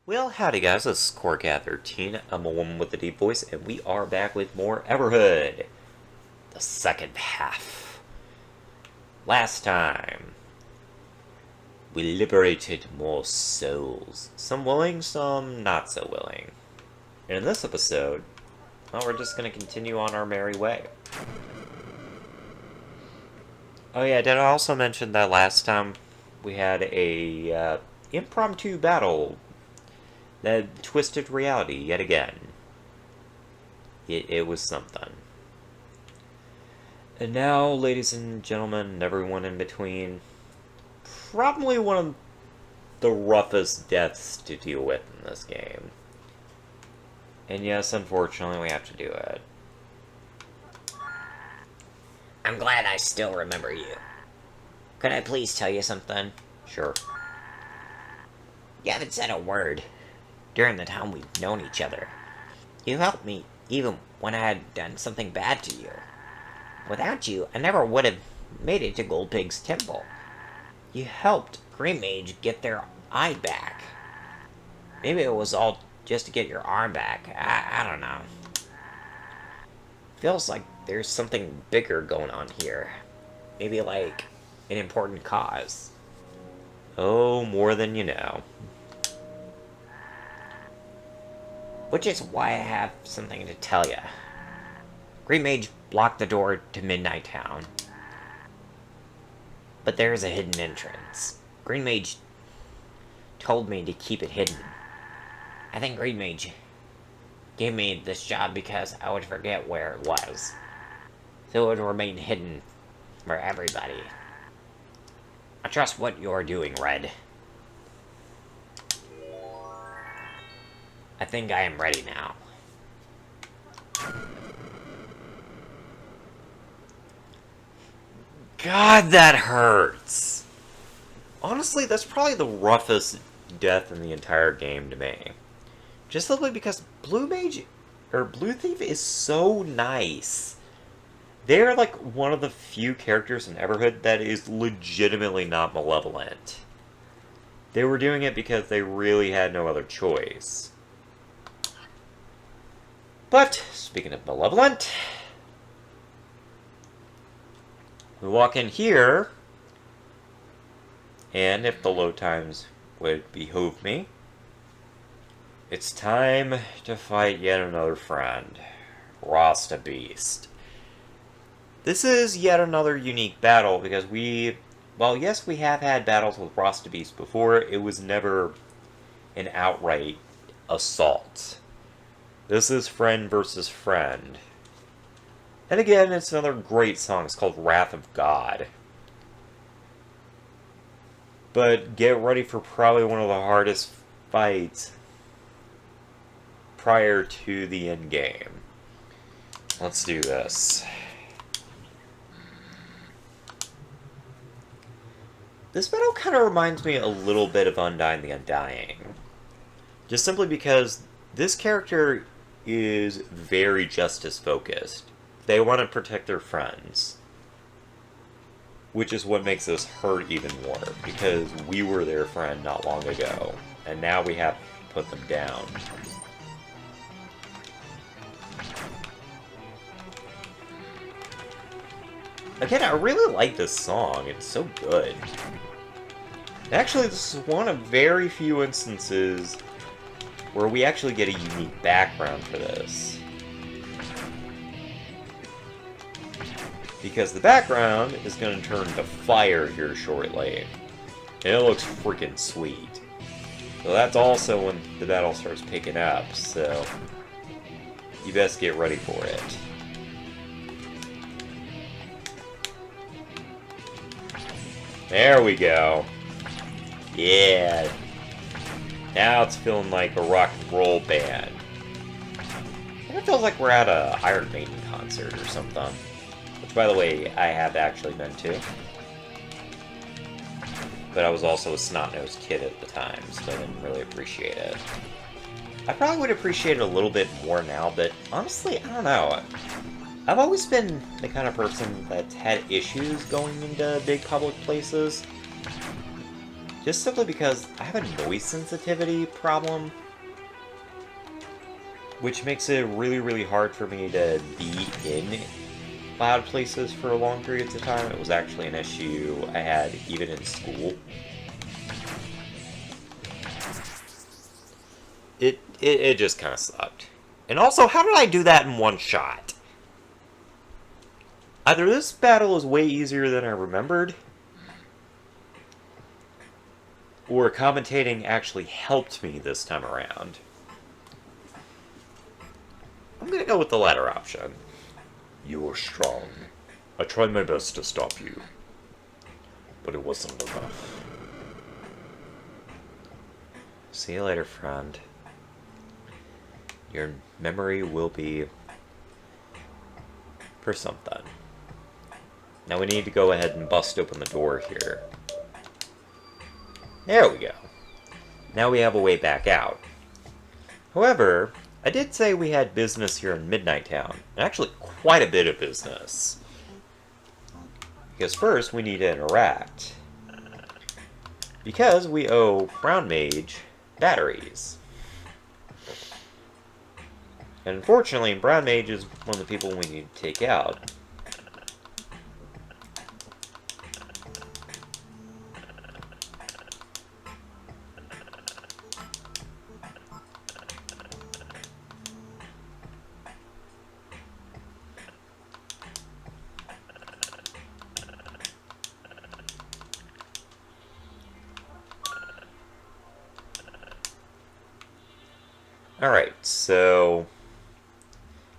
Well, howdy guys, this is Cat13. I'm a woman with a deep voice, and we are back with more Everhood. The second half. Last time, we liberated more souls. Some willing, some not so willing. And in this episode, well, we're just going to continue on our merry way. Oh yeah, did I also mention that last time we had a impromptu battle that twisted reality yet again. It was something. And now, ladies and gentlemen, and everyone in between, probably one of the roughest deaths to deal with in this game. And yes, unfortunately, we have to do it. I'm glad I still remember you. Could I please tell you something? Sure. You haven't said a word during the time we've known each other. You helped me even when I had done something bad to you. Without you, I never would have made it to Gold Pig's temple. You helped Green Mage get their eye back. Maybe it was all just to get your arm back. I don't know. Feels like there's something bigger going on here. Maybe like an important cause. Oh, more than you know. Which is why I have something to tell you. Green Mage blocked the door to Midnight Town. But there is a hidden entrance. Green Mage told me to keep it hidden. I think Green Mage gave me this job because I would forget where it was. So it would remain hidden for everybody. I trust what you're doing, Red. I think I am ready now. God, that hurts. Honestly, that's probably the roughest death in the entire game to me. Just simply because Blue Thief is so nice. They're like one of the few characters in Everhood that is legitimately not malevolent. They were doing it because they really had no other choice. But, speaking of malevolent, we walk in here, and if the load times would behoove me, it's time to fight yet another friend, Rasta Beast. This is yet another unique battle because well, yes, we have had battles with Rasta Beast before. It was never an outright assault. This is friend versus friend. And again, it's another great song. It's called Wrath of God. But get ready for probably one of the hardest fights prior to the end game. Let's do this. This battle kind of reminds me a little bit of Undying the Undying. Just simply because this character is very justice focused. They want to protect their friends. Which is what makes this hurt even more, because we were their friend not long ago, and now we have to put them down. Again, I really like this song. It's so good. Actually, this is one of very few instances where we actually get a unique background for this. Because the background is going to turn to fire here shortly. And it looks freaking sweet. So that's also when the battle starts picking up, so you best get ready for it. There we go. Yeah. Now it's feeling like a rock and roll band. And it feels like we're at a Iron Maiden concert or something. Which, by the way, I have actually been to. But I was also a snot-nosed kid at the time, so I didn't really appreciate it. I probably would appreciate it a little bit more now, but honestly, I don't know. I've always been the kind of person that's had issues going into big public places. Just simply because I have a noise sensitivity problem, which makes it really, really hard for me to be in loud places for long periods of time. It was actually an issue I had even in school. It just kind of sucked. And also, how did I do that in one shot? Either this battle is way easier than I remembered, or commentating actually helped me this time around. I'm gonna go with the latter option. You are strong. I tried my best to stop you, but it wasn't enough. See you later, friend. Your memory will be for something. Now we need to go ahead and bust open the door here. There we go. Now we have a way back out. However, I did say we had business here in Midnight Town. Actually, quite a bit of business. Because first, we need to interact. Because we owe Brown Mage batteries. And unfortunately, Brown Mage is one of the people we need to take out. Alright, so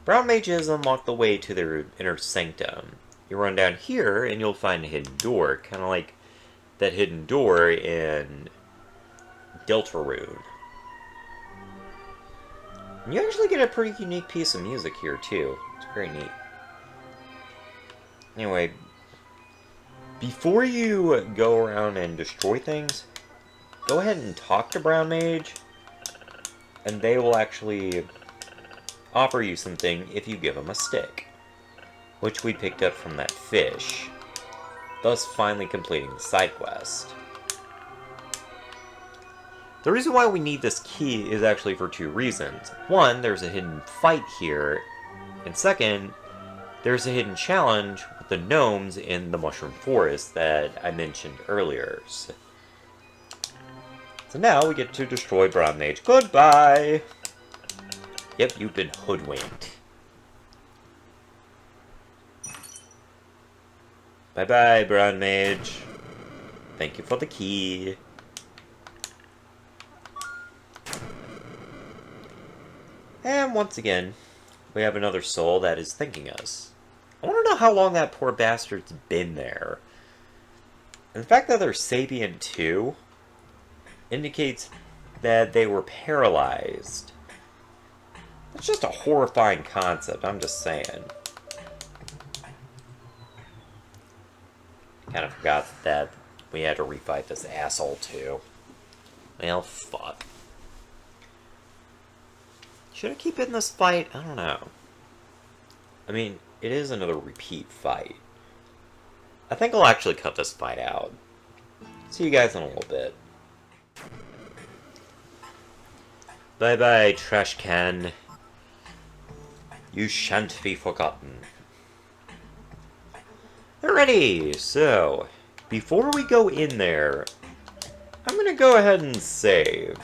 Brown Mages unlock the way to their inner sanctum. You run down here and you'll find a hidden door, kind of like that hidden door in Deltarune. And you actually get a pretty unique piece of music here too. It's very neat. Anyway, before you go around and destroy things, go ahead and talk to Brown Mage, and they will actually offer you something if you give them a stick, which we picked up from that fish, thus finally completing the side quest. The reason why we need this key is actually for two reasons. One, there's a hidden fight here, and second, there's a hidden challenge with the gnomes in the Mushroom Forest that I mentioned earlier. So now we get to destroy Brown Mage. Goodbye! Yep, you've been hoodwinked. Bye-bye, Brown Mage. Thank you for the key. And once again, we have another soul that is thanking us. I want to know how long that poor bastard's been there. And the fact that they're sapient too indicates that they were paralyzed. It's just a horrifying concept, I'm just saying. Kind of forgot that we had to refight this asshole too. Well, fuck. Should I keep in this fight? I don't know. I mean, it is another repeat fight. I think I'll actually cut this fight out. See you guys in a little bit. Bye-bye, trash can. You shan't be forgotten. Alrighty, so before we go in there, I'm gonna go ahead and save.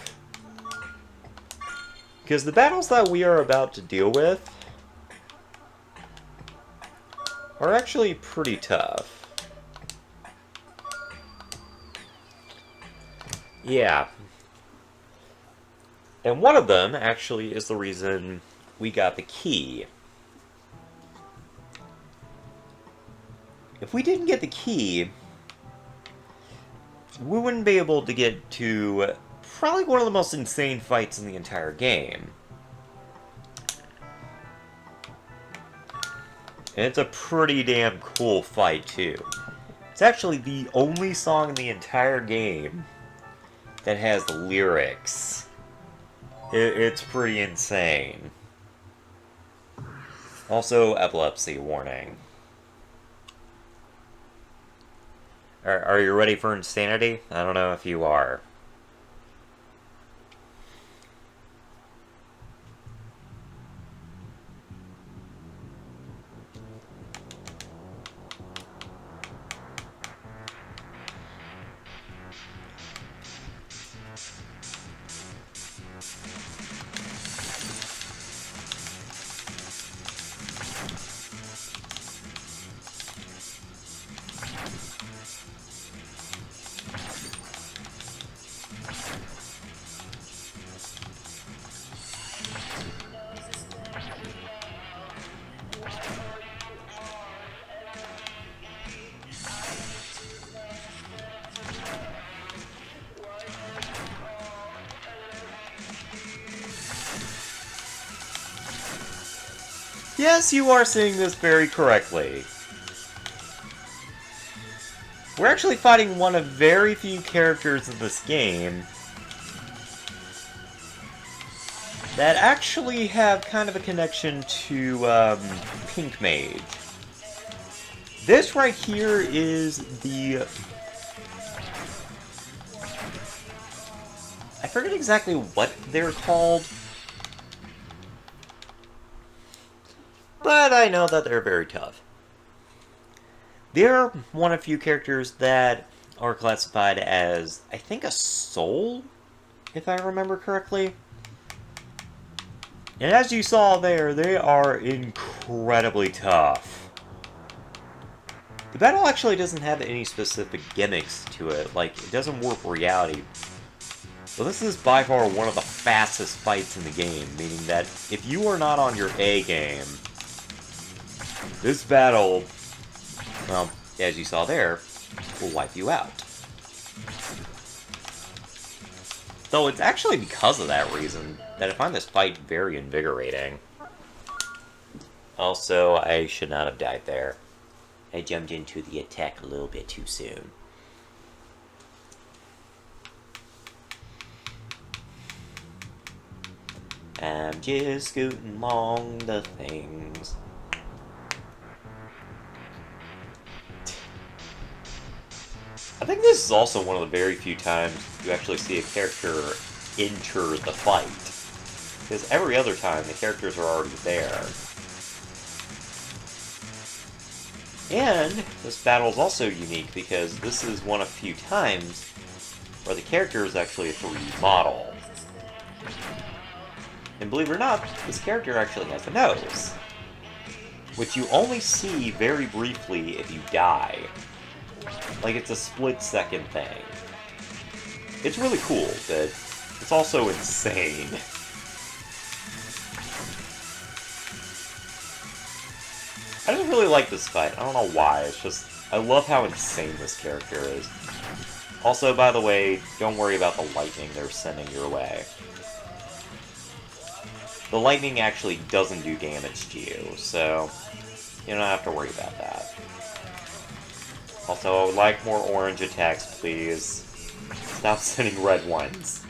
Because the battles that we are about to deal with are actually pretty tough. Yeah. And one of them actually is the reason we got the key. If we didn't get the key, we wouldn't be able to get to probably one of the most insane fights in the entire game. And it's a pretty damn cool fight, too. It's actually the only song in the entire game that has lyrics. It's pretty insane. Also, epilepsy warning. Are you ready for insanity? I don't know if you are. Yes, you are saying this very correctly. We're actually fighting one of very few characters in this game that actually have kind of a connection to Pink Mage. This right here is the... I forget exactly what they're called, but I know that they're very tough. They're one of few characters that are classified as, I think, a soul, if I remember correctly. And as you saw there, they are incredibly tough. The battle actually doesn't have any specific gimmicks to it, like, it doesn't warp reality. But this is by far one of the fastest fights in the game, meaning that if you are not on your A game, this battle, well, as you saw there, will wipe you out. Though it's actually because of that reason that I find this fight very invigorating. Also, I should not have died there. I jumped into the attack a little bit too soon. I'm just scooting along the things. I think this is also one of the very few times you actually see a character enter the fight. Because every other time, the characters are already there. And this battle is also unique because this is one of few times where the character is actually a 3D model. And believe it or not, this character actually has a nose, which you only see very briefly if you die. Like, it's a split-second thing. It's really cool, but it's also insane. I just really like this fight. I don't know why, it's just... I love how insane this character is. Also, by the way, don't worry about the lightning they're sending your way. The lightning actually doesn't do damage to you, so you don't have to worry about that. Also, I would like more orange attacks, please. Stop sending red ones.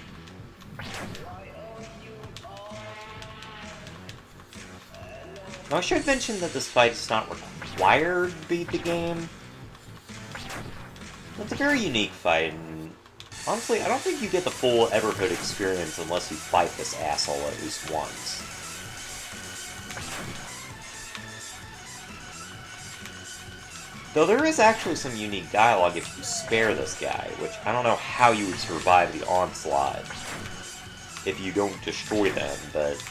Now, I should mention that this fight is not required to beat the game. It's a very unique fight, and honestly, I don't think you get the full Everhood experience unless you fight this asshole at least once. Though there is actually some unique dialogue if you spare this guy, which I don't know how you would survive the onslaught if you don't destroy them, but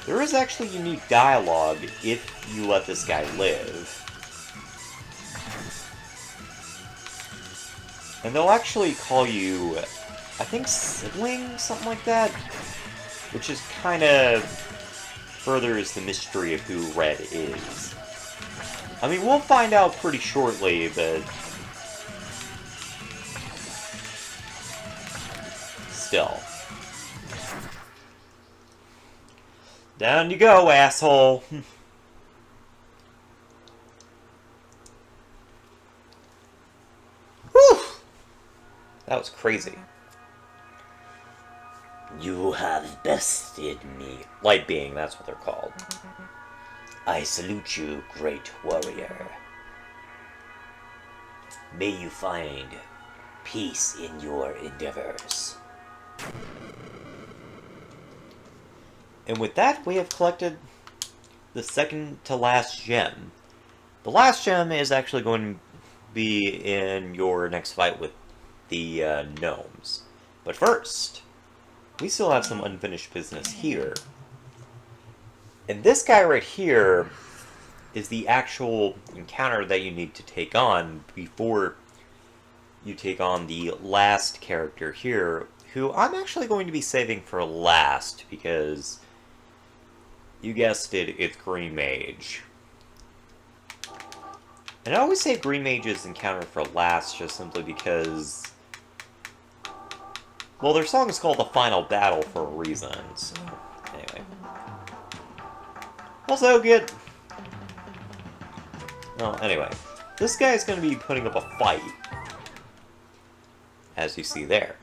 there is actually unique dialogue if you let this guy live. And they'll actually call you, I think, sibling, something like that, which is kind of furthers the mystery of who Red is. I mean, we'll find out pretty shortly, but still. Down you go, asshole! Whew! That was crazy. You have bested me. Light being, that's what they're called. I salute you, great warrior. May you find peace in your endeavors. And with that, we have collected the second to last gem. The last gem is actually going to be in your next fight with the gnomes. But first, we still have some unfinished business here. And this guy right here is the actual encounter that you need to take on before you take on the last character here, who I'm actually going to be saving for last because you guessed it, it's Green Mage. And I always save Green Mage's encounter for last just simply because, well, their song is called The Final Battle for a reason, so anyway. Also, well, anyway, this guy's going to be putting up a fight, as you see there.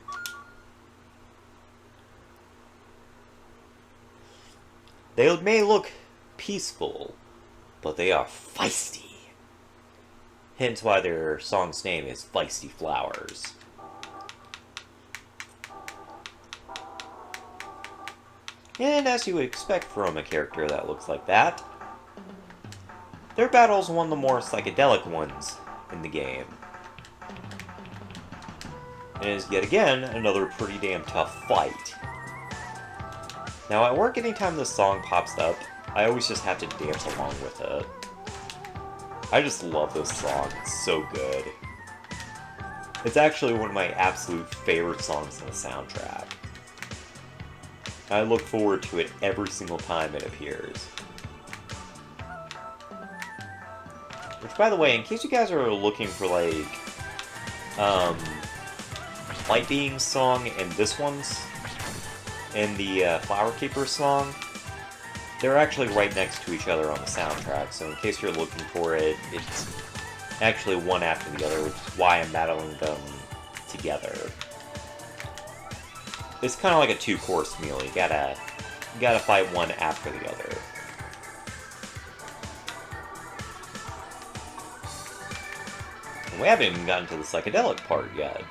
They may look peaceful, but they are feisty. Hence why their song's name is Feisty Flowers. And as you would expect from a character that looks like that, their battle's one of the more psychedelic ones in the game. And is yet again another pretty damn tough fight. Now at work, anytime this song pops up, I always just have to dance along with it. I just love this song, it's so good. It's actually one of my absolute favorite songs in the soundtrack. I look forward to it every single time it appears. Which, by the way, in case you guys are looking for, like, Light Being's song and this one's, and the Flower Keeper song, they're actually right next to each other on the soundtrack, so in case you're looking for it, it's actually one after the other, which is why I'm battling them together. It's kind of like a two-course meal. You gotta fight one after the other. And we haven't even gotten to the psychedelic part yet.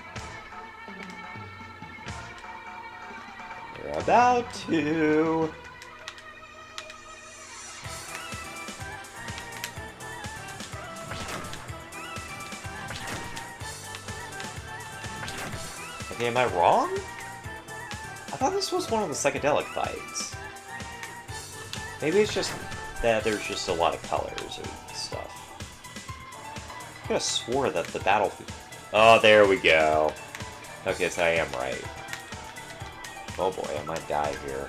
We're about to. Okay, am I wrong? I thought this was one of the psychedelic fights. Maybe it's just that there's just a lot of colors or stuff. I could have swore that the battlefield... Oh, there we go. Okay, so I am right. Oh boy, I might die here.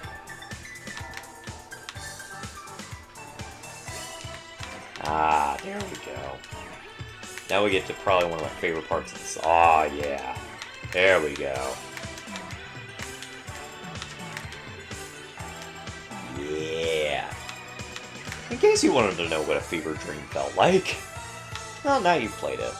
Ah, there we go. Now we get to probably one of my favorite parts of this. Oh, yeah. There we go. Yeah. In case you wanted to know what a fever dream felt like, well, now you've played it.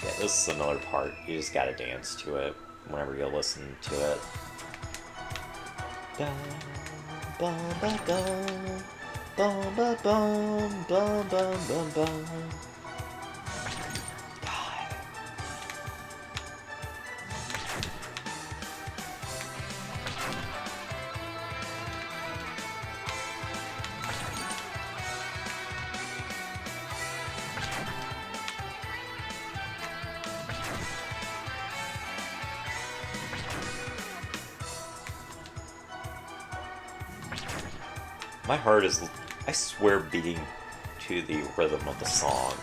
Yeah, this is another part. You just gotta dance to it whenever you listen to it. Dum, bum, ba, dum, bum, ba, bum, bum, bum, bum, bum. My heart is, I swear, beating to the rhythm of the song.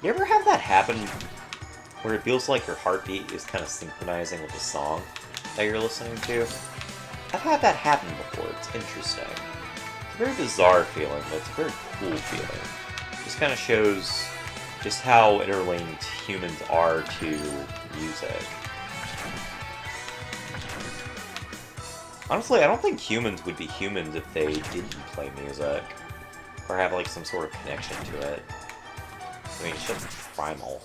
You ever have that happen where it feels like your heartbeat is kind of synchronizing with the song that you're listening to? I've had that happen before. It's interesting. It's a very bizarre feeling, but it's a very cool feeling. It just kind of shows just how interlinked humans are to music. Honestly, I don't think humans would be humans if they didn't play music. Or have, like, some sort of connection to it. I mean, it's just primal.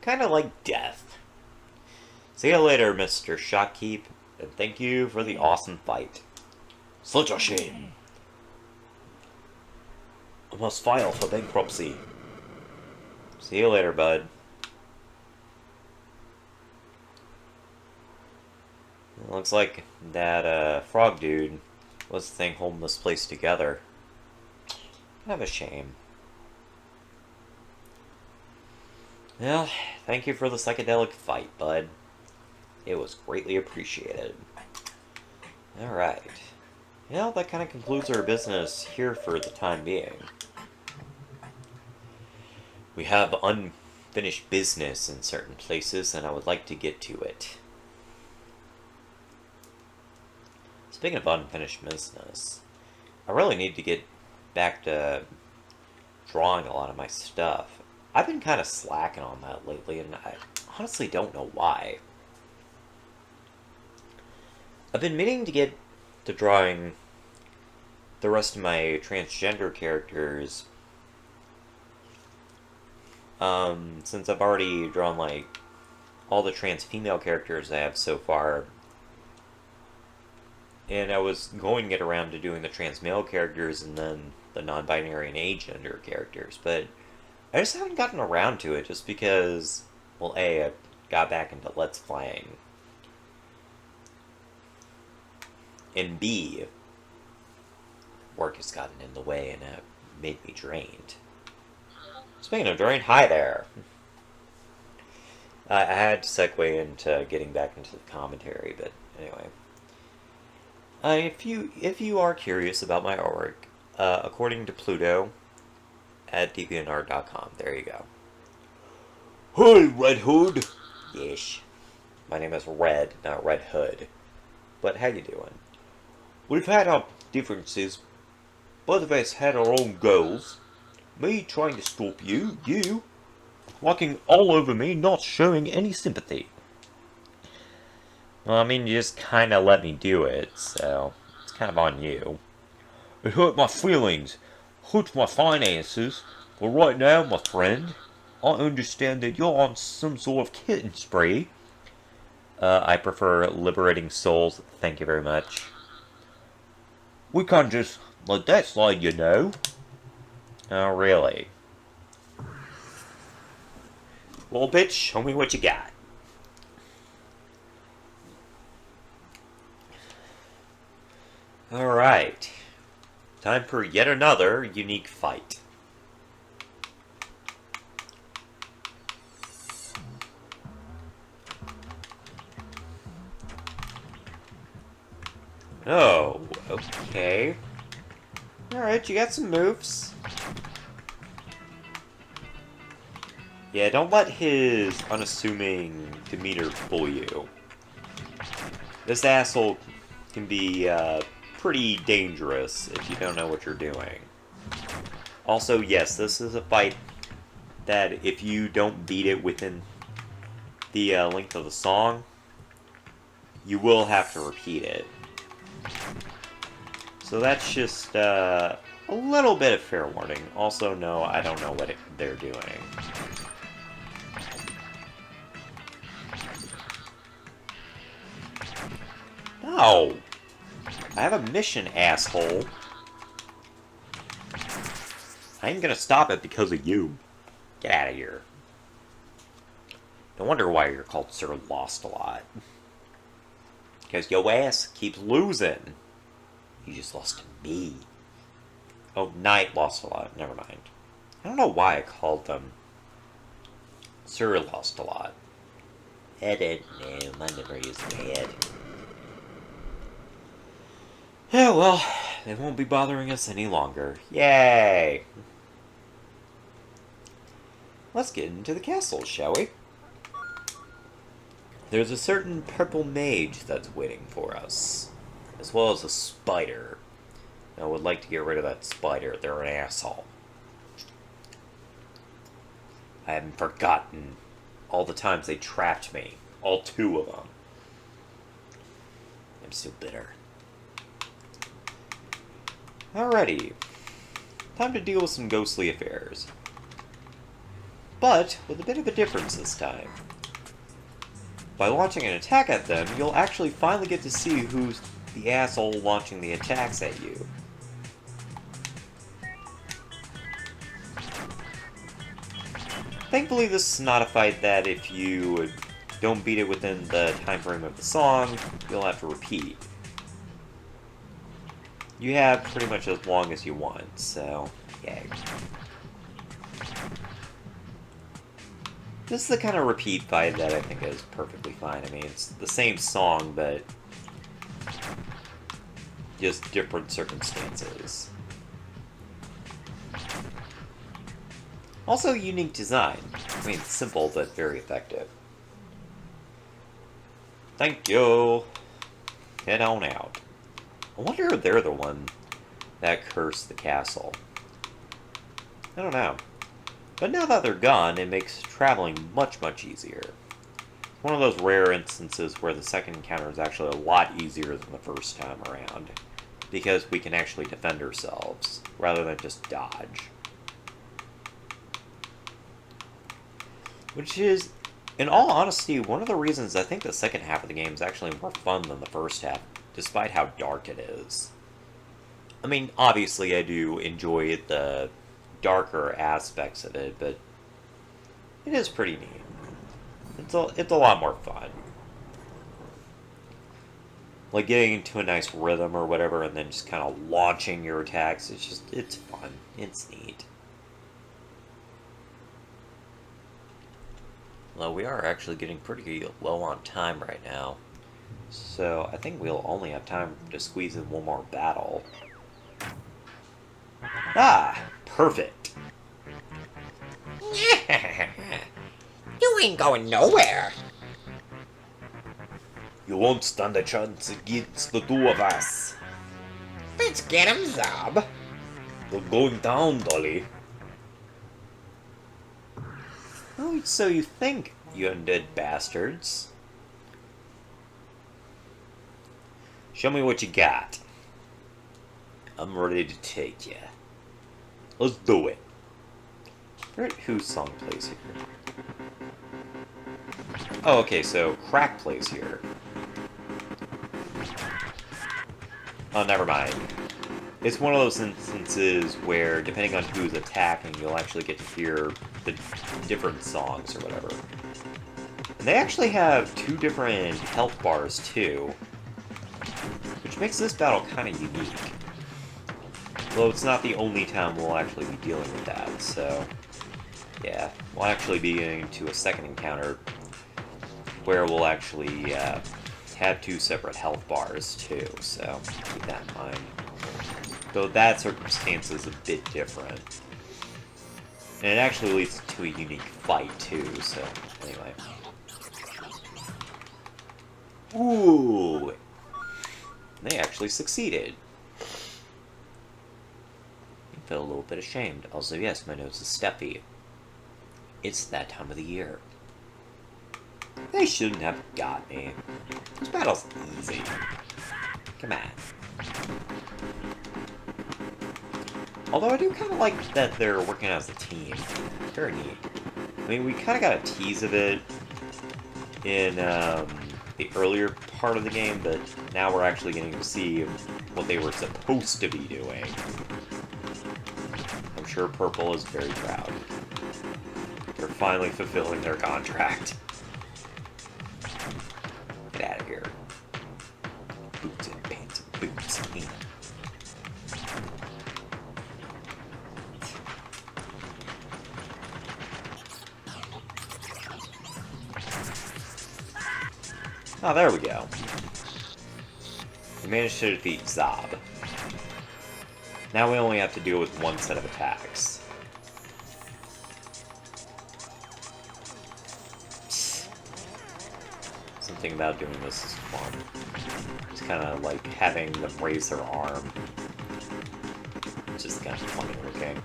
Kinda like death. See you later, Mr. Shopkeep, and thank you for the awesome fight. Such a shame. I must file for bankruptcy. See you later, bud. It looks like that frog dude was the thing holding this place together. Kind of a shame. Well, thank you for the psychedelic fight, bud. It was greatly appreciated. Alright. Well, that kind of concludes our business here for the time being. We have unfinished business in certain places, and I would like to get to it. Speaking of unfinished business, I really need to get back to drawing a lot of my stuff. I've been kind of slacking on that lately, and I honestly don't know why. I've been meaning to get to drawing the rest of my transgender characters, since I've already drawn, like, all the trans female characters I have so far. And I was going to get around to doing the trans male characters and then the non-binary and agender characters, but I just haven't gotten around to it just because, well, A, I got back into Let's Playing, and B, work has gotten in the way and made me drained. Speaking of drained, hi there! I had to segue into getting back into the commentary, but anyway. If you are curious about my artwork, according to Pluto, at deviantart.com, there you go. Hi, Red Hood! Yeesh. My name is Red, not Red Hood. But how you doing? We've had our differences. Both of us had our own goals. Me trying to stop you, you walking all over me, not showing any sympathy. Well, I mean, you just kind of let me do it, so it's kind of on you. It hurt my feelings, hurt my finances, but right now, my friend, I understand that you're on some sort of killing spree. I prefer liberating souls, thank you very much. We can't just let that slide, you know. Oh, really? Well, bitch, show me what you got. Alright. Time for yet another unique fight. Oh, okay. Alright, you got some moves. Yeah, don't let his unassuming demeanor fool you. This asshole can be, pretty dangerous if you don't know what you're doing. Also, yes, this is a fight that if you don't beat it within the length of the song, you will have to repeat it. So that's just a little bit of fair warning. Also, no, I don't know what they're doing. No! I have a mission, asshole. I ain't gonna stop it because of you. Get out of here. No wonder why you're called Sir Lost a lot. Because yo ass keeps losing. You just lost to me. Oh, Knight lost a lot. Never mind. I don't know why I called them Sir Lost a lot. I don't know. My memory is bad. Yeah, well, they won't be bothering us any longer. Yay! Let's get into the castle, shall we? There's a certain purple mage that's waiting for us, as well as a spider. I would like to get rid of that spider. They're an asshole. I haven't forgotten all the times they trapped me. All 2 of them. I'm so bitter. Alrighty. Time to deal with some ghostly affairs. But with a bit of a difference this time. By launching an attack at them, you'll actually finally get to see who's the asshole launching the attacks at you. Thankfully, this is not a fight that if you don't beat it within the time frame of the song, you'll have to repeat. You have pretty much as long as you want, so yay. This is the kind of repeat fight that I think is perfectly fine. I mean, it's the same song, but just different circumstances. Also, unique design. I mean, simple, but very effective. Thank you. Head on out. I wonder if they're the one that cursed the castle. I don't know. But now that they're gone, it makes traveling much, much easier. It's one of those rare instances where the second encounter is actually a lot easier than the first time around. Because we can actually defend ourselves, rather than just dodge. Which is, in all honesty, one of the reasons I think the second half of the game is actually more fun than the first half, despite how dark it is. I mean, obviously I do enjoy the darker aspects of it, but it is pretty neat. It's a lot more fun. Like getting into a nice rhythm or whatever, and then just kind of launching your attacks. It's fun. It's neat. Well, we are actually getting pretty low on time right now. So I think we'll only have time to squeeze in one more battle. Ah, perfect. You ain't going nowhere. You won't stand a chance against the two of us. Let's get him, Zob. We're going down, Dolly. Oh, so you think, you undead bastards. Show me what you got. I'm ready to take you. Let's do it. Forget whose song plays here. Oh, okay, so Crack plays here. Oh, never mind. It's one of those instances where, depending on who's attacking, you'll actually get to hear the different songs or whatever. And they actually have 2 different health bars, too. Which makes this battle kind of unique. Though it's not the only time we'll actually be dealing with that, so... yeah, we'll actually be getting to a second encounter where we'll actually have 2 separate health bars, too, so keep that in mind. Though that circumstance is a bit different. And it actually leads to a unique fight, too, so anyway. Ooh! They actually succeeded. I feel a little bit ashamed. Also, yes, my nose is stuffy. It's that time of the year. They shouldn't have got me. This battle's easy. Come on. Although I do kind of like that they're working as a team. Very neat. I mean, we kind of got a tease of it in the earlier part of the game, but now we're actually getting to see what they were supposed to be doing. I'm sure Purple is very proud. They're finally fulfilling their contract. Get out of here. Boots and pants and boots. Oh, there we go. We managed to defeat Zob. Now we only have to deal with 1 set of attacks. Something about doing this is fun. It's kind of like having them raise their arm. It's just kind of funny looking.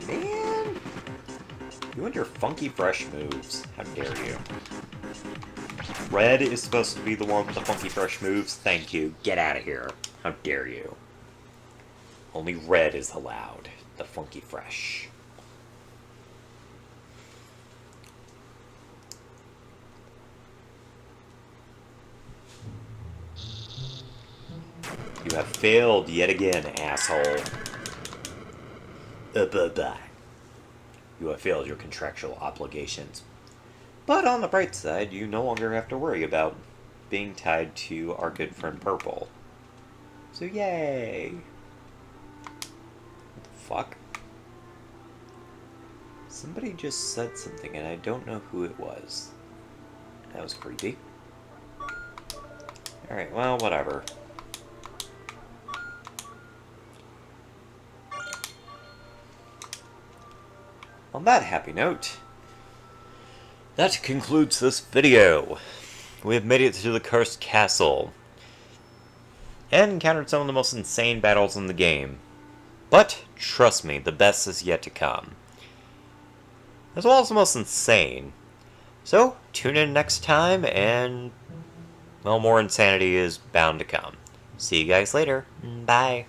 Man! You and your funky fresh moves. How dare you. Red is supposed to be the one with the funky fresh moves. Thank you. Get out of here. How dare you. Only red is allowed. The funky fresh. failed yet again, asshole. Bye. You have failed your contractual obligations. But on the bright side, you no longer have to worry about being tied to our good friend Purple. So yay! What the fuck? Somebody just said something and I don't know who it was. That was creepy. Alright, well, whatever. On that happy note, that concludes this video. We have made it to the Cursed Castle, and encountered some of the most insane battles in the game. But, trust me, the best is yet to come. As well as the most insane. So, tune in next time, and, well, more insanity is bound to come. See you guys later. Bye.